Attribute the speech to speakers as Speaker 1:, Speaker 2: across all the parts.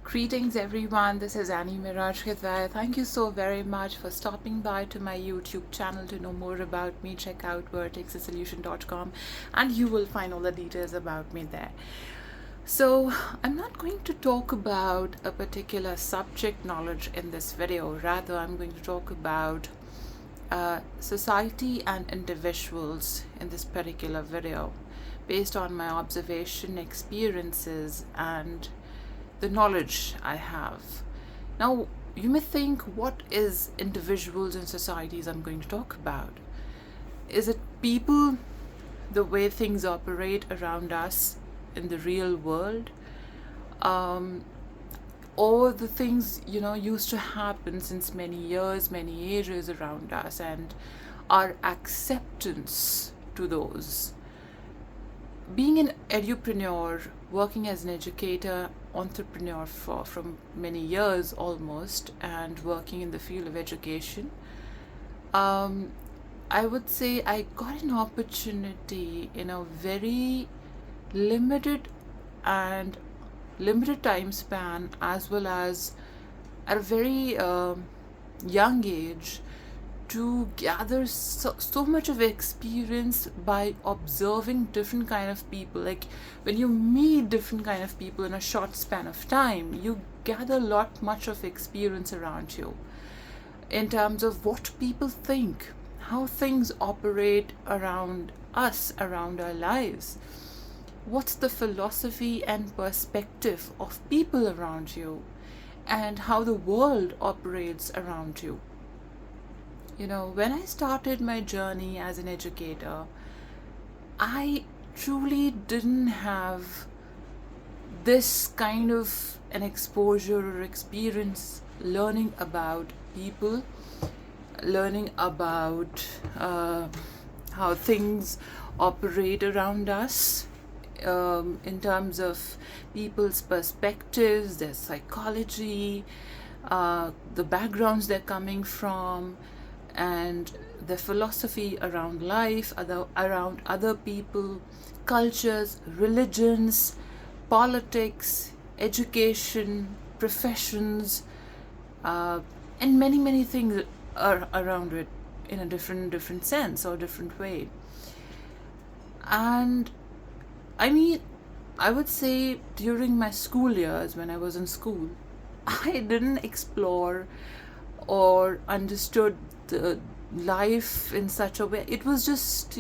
Speaker 1: Greetings everyone, this is Meraj Kidwai. Thank you so very much for stopping by to my YouTube channel. To know more about me, check out vertexasolution.com and you will find all the details about me there. So I'm not going to talk about a particular subject knowledge in this video. Rather, I'm going to talk about society and individuals in this particular video based on my observation, experiences, and the knowledge I have. Now, you may think, what is individuals and societies I'm going to talk about? Is it people, the way things operate around us in the real world? Or the things, used to happen since many years, many ages around us, and our acceptance to those? Being an edupreneur, working as an educator, entrepreneur from many years almost, and working in the field of education, I would say I got an opportunity in a very limited time span, as well as at a very young age, to gather so much of experience by observing different kind of people. Like, when you meet different kind of people in a short span of time, you gather much of experience around you in terms of what people think, how things operate around us, around our lives. What's the philosophy and perspective of people around you, and how the world operates around you. When I started my journey as an educator, I truly didn't have this kind of an exposure or experience learning about people, learning about how things operate around us, in terms of people's perspectives, their psychology, the backgrounds they're coming from, and the philosophy around life, around other people, cultures, religions, politics, education, professions, and many things are around it in a different sense or different way. And I would say during my school years, when I was in school, I didn't explore or understood the life in such a way. It was just,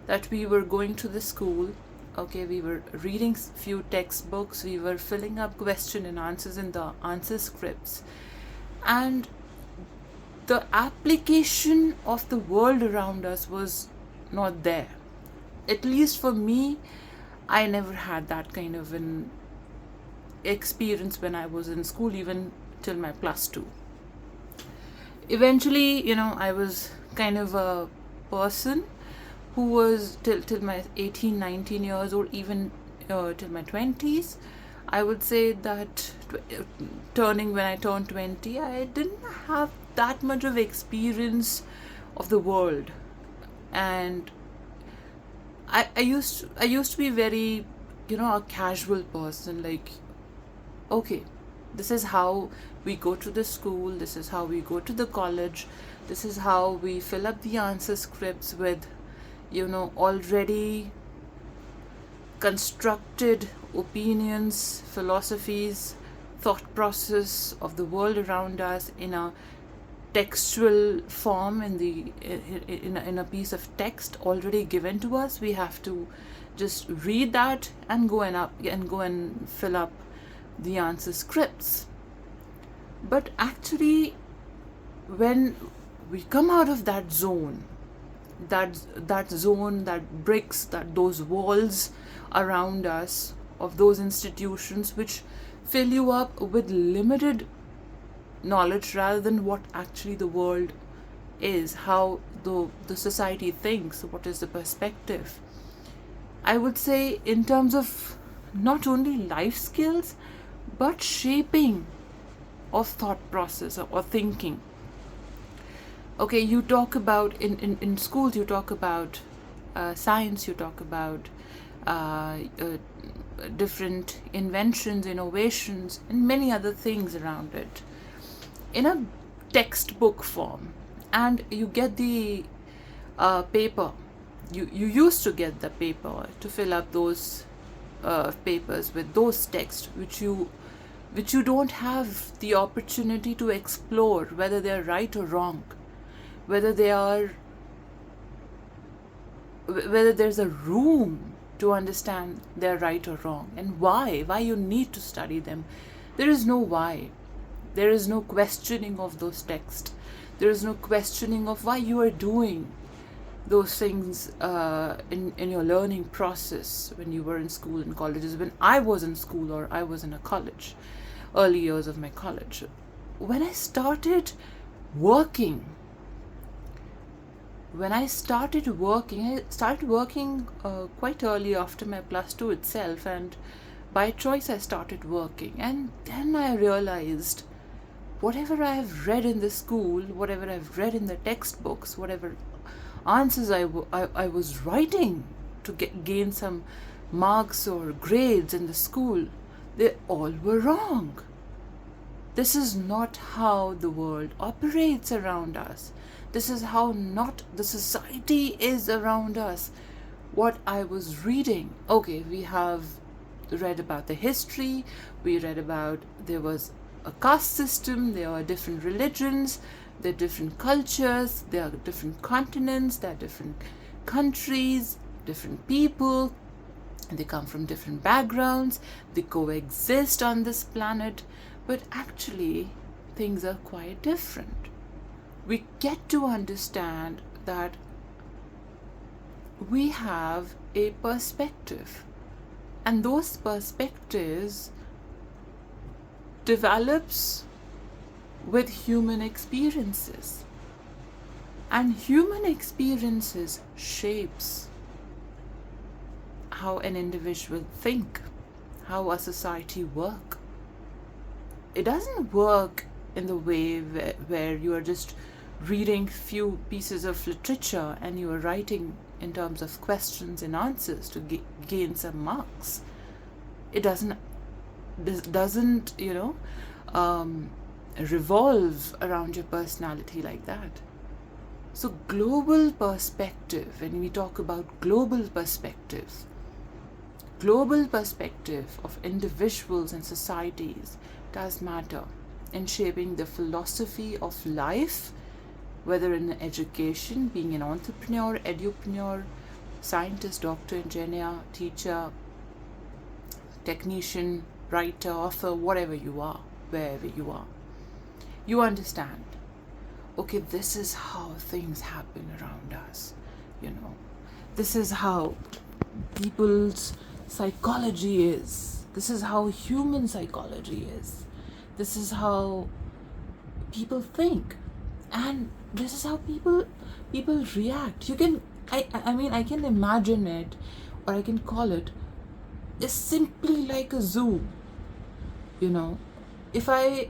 Speaker 1: that we were going to the school, okay, we were reading few textbooks, we were filling up question and answers in the answer scripts, and the application of the world around us was not there. At least for me, I never had that kind of an experience when I was in school, even till my +2. Eventually, I was kind of a person who was till my 18, 19 years old, even till my 20s. I would say that when I turned 20, I didn't have that much of experience of the world. And I used to be very, a casual person, like, okay, this is how we go to the school, this is how we go to the college, this is how we fill up the answer scripts with, already constructed opinions, philosophies, thought process of the world around us in a textual form, in a piece of text already given to us. We have to just read that and go and fill up the answer scripts. But actually, when we come out of that zone, that bricks, those walls around us of those institutions which fill you up with limited knowledge rather than what actually the world is, how the society thinks, what is the perspective. I would say, in terms of not only life skills, but shaping of thought process or thinking. Okay, you talk about in schools, you talk about science, you talk about different inventions, innovations, and many other things around it in a textbook form. And you get the paper. You used to get the paper to fill up those papers with those texts which you don't have the opportunity to explore whether they are right or wrong, whether they are whether there's a room to understand they're right or wrong, and why you need to study them. There is no why. There is no questioning of those texts. There is no questioning of why you are doing those things in your learning process when you were in school and colleges. When I was in school, or I was in a college, early years of my college, when I started working, I started working quite early after my +2 itself, and by choice I started working. And then I realized whatever I have read in the school, whatever I've read in the textbooks, whatever answers I was writing to gain some marks or grades in the school, they all were wrong. This is not how the world operates around us. This is how not the society is around us. What I was reading, okay, we have read about the history, we read about there was a caste system, there are different religions, there are different cultures, there are different continents, there are different countries, different people, and they come from different backgrounds, they coexist on this planet, but actually things are quite different. We get to understand that we have a perspective, and those perspectives develops with human experiences, and human experiences shapes how an individual think, how a society work. It doesn't work in the way where you are just reading few pieces of literature and you are writing in terms of questions and answers to gain some marks. It doesn't revolve around your personality like that. So global perspective, when we talk about global perspective of individuals and societies does matter in shaping the philosophy of life, whether in education, being an entrepreneur, edupreneur, scientist, doctor, engineer, teacher, technician, writer, author, whatever you are, wherever you are. You understand, okay, this is how things happen around us, This is how people's psychology is. This is how human psychology is. This is how people think. And this is how people react. I can imagine it, or I can call it, is simply like a zoo. If I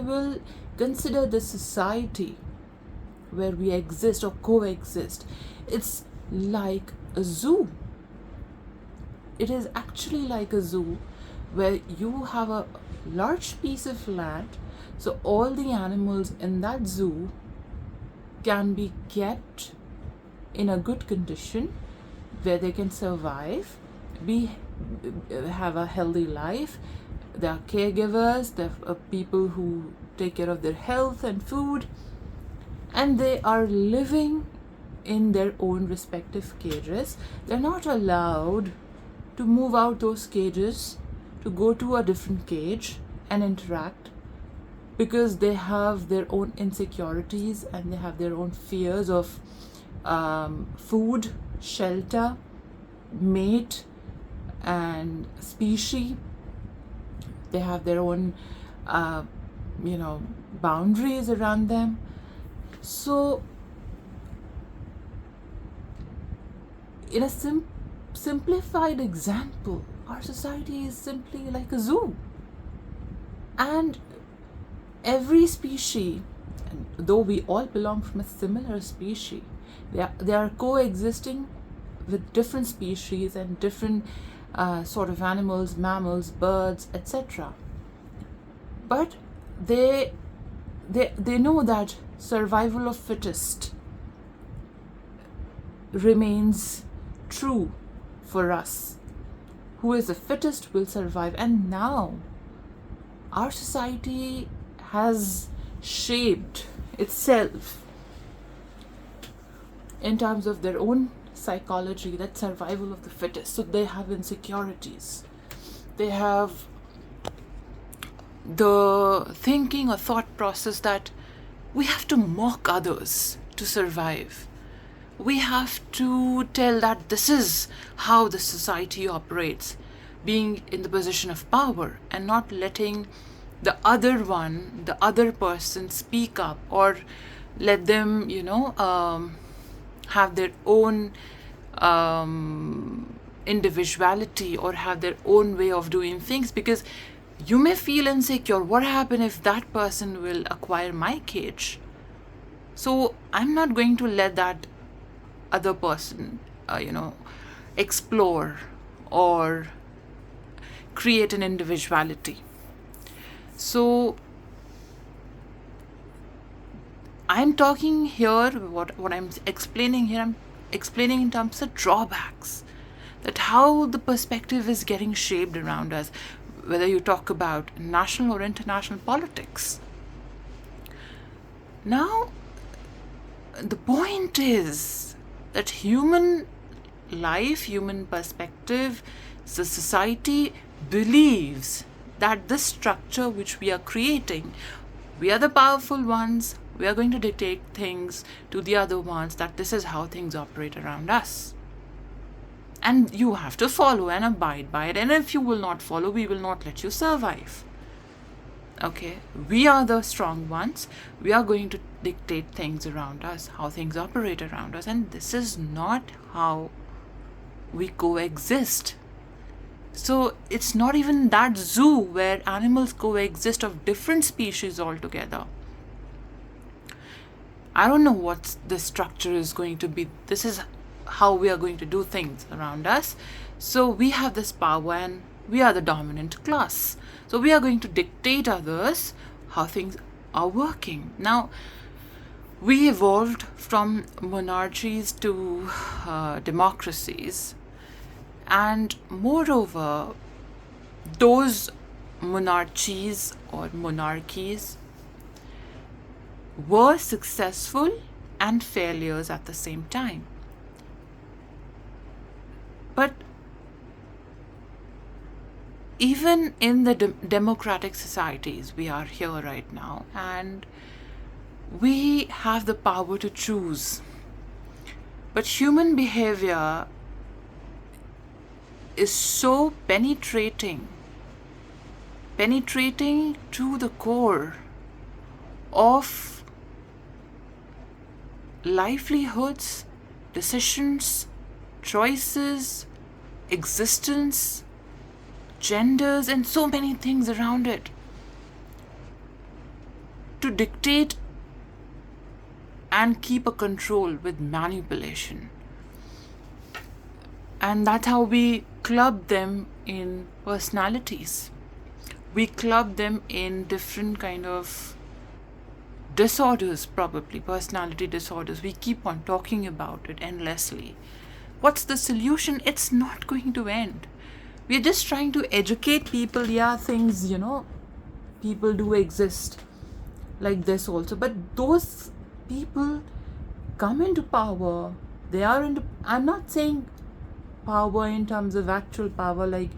Speaker 1: will consider the society where we exist or coexist, it's like a zoo. It is actually like a zoo where you have a large piece of land, so all the animals in that zoo can be kept in a good condition where they can survive, have a healthy life. There are caregivers, there are people who take care of their health and food, and they are living in their own respective cages. They're not allowed to move out those cages to go to a different cage and interact, because they have their own insecurities and they have their own fears of food, shelter, mate, and species. They have their own boundaries around them. So in a simplified example, our society is simply like a zoo, and every species, though we all belong from a similar species, they are coexisting with different species and different sort of animals, mammals, birds, etc. But they know that survival of fittest remains true for us. Who is the fittest will survive. And now our society has shaped itself in terms of their own psychology, that survival of the fittest. So they have insecurities, they have the thinking or thought process that we have to mock others to survive. We have to tell that this is how the society operates, being in the position of power and not letting the other person speak up, or let them, have their own individuality or have their own way of doing things. Because you may feel insecure. What happens if that person will acquire my cage? So I'm not going to let that other person, explore or create an individuality. So I'm talking here, what I'm explaining here, I'm explaining in terms of drawbacks, that how the perspective is getting shaped around us, whether you talk about national or international politics. Now, the point is that human life, human perspective, the society believes that this structure which we are creating, we are the powerful ones, we are going to dictate things to the other ones, that this is how things operate around us. And you have to follow and abide by it. And if you will not follow, we will not let you survive. Okay, we are the strong ones. We are going to dictate things around us, how things operate around us. And this is not how we coexist. So it's not even that zoo where animals coexist of different species altogether. I don't know what the structure is going to be. This is how we are going to do things around us. So we have this power and we are the dominant class. So we are going to dictate others how things are working. Now, we evolved from monarchies to democracies. And moreover, those monarchies or monarchies were successful and failures at the same time. But even in the democratic societies we are here right now, and we have the power to choose. But human behavior is so penetrating to the core of livelihoods, decisions, choices, existence, genders, and so many things around it, to dictate and keep a control with manipulation. And that's how we club them in personalities. We club them in different kind of disorders, probably personality disorders. We keep on talking about it endlessly. What's the solution? It's not going to end. We're just trying to educate people. Yeah, things, people do exist like this also. But those people come into power. I'm not saying power in terms of actual power, like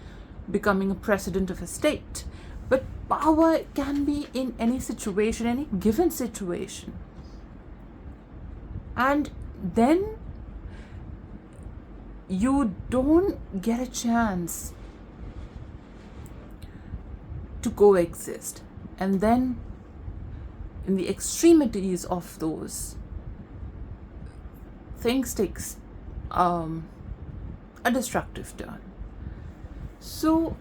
Speaker 1: becoming a president of a state. But power can be in any situation, any given situation. And then you don't get a chance to coexist. And then in the extremities of those, things takes a destructive turn. So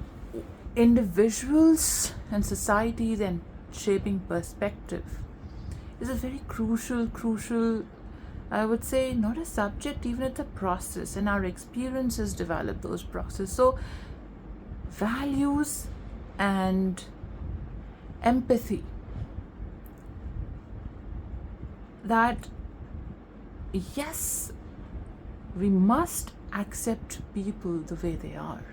Speaker 1: individuals and societies and shaping perspective is a very crucial I would say not a subject, even it's a process, and our experiences develop those processes. So values and empathy, that yes, we must accept people the way they are.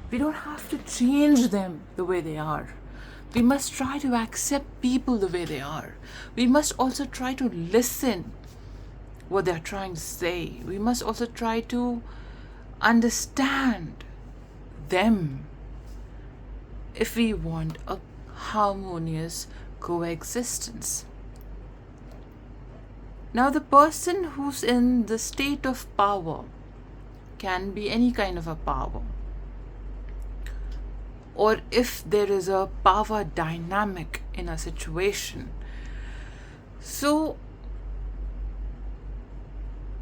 Speaker 1: We don't have to change them the way they are. We must try to accept people the way they are. We must also try to listen what they're trying to say. We must also try to understand them if we want a harmonious coexistence. Now, the person who's in the state of power can be any kind of a power, or if there is a power dynamic in a situation. So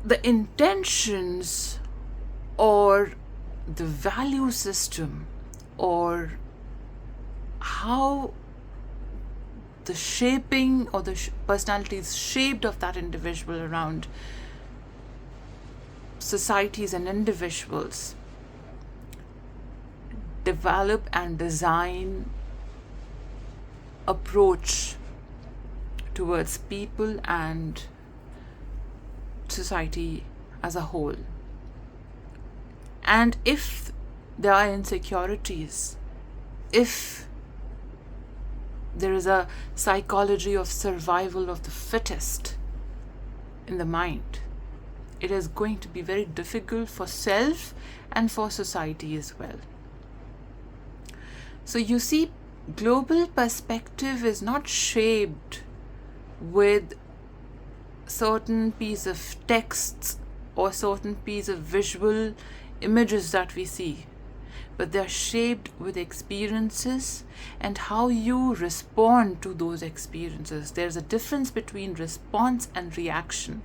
Speaker 1: the intentions or the value system, or how the shaping or the personality is shaped of that individual around societies and individuals, develop and design approach towards people and society as a whole. And if there are insecurities, if there is a psychology of survival of the fittest in the mind, it is going to be very difficult for self and for society as well. So you see, global perspective is not shaped with certain piece of texts or certain piece of visual images that we see, but they're shaped with experiences and how you respond to those experiences. There's a difference between response and reaction.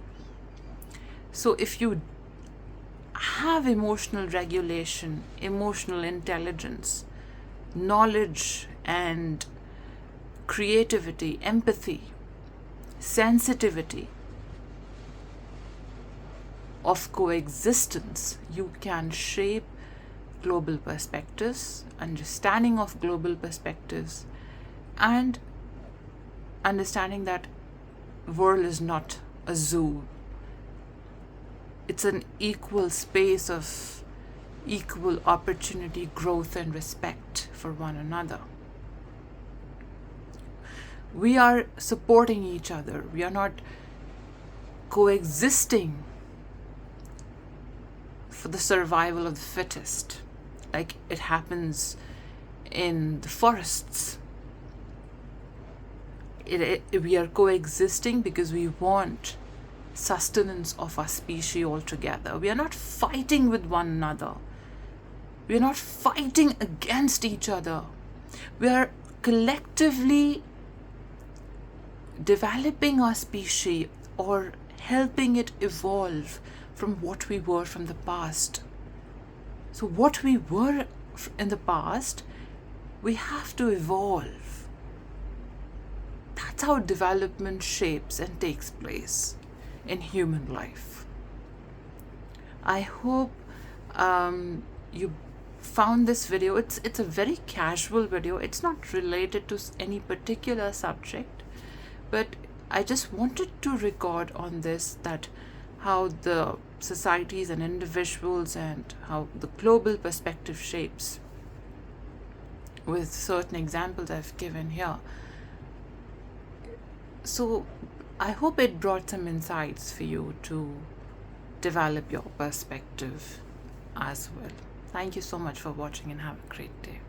Speaker 1: So if you have emotional regulation, emotional intelligence, knowledge and creativity, empathy, sensitivity of coexistence, you can shape global perspectives, understanding of global perspectives, and understanding that world is not a zoo. It's an equal space of equal opportunity, growth, and respect for one another. We are supporting each other. We are not coexisting for the survival of the fittest, like it happens in the forests. We are coexisting because we want sustenance of our species altogether. We are not fighting with one another. We are not fighting against each other. We are collectively developing our species or helping it evolve from what we were from the past. So what we were in the past, we have to evolve. That's how development shapes and takes place in human life. I hope you found this video. It's a very casual video. It's not related to any particular subject, but I just wanted to record on this, that how the societies and individuals and how the global perspective shapes, with certain examples I've given here. So I hope it brought some insights for you to develop your perspective as well. Thank you so much for watching and have a great day.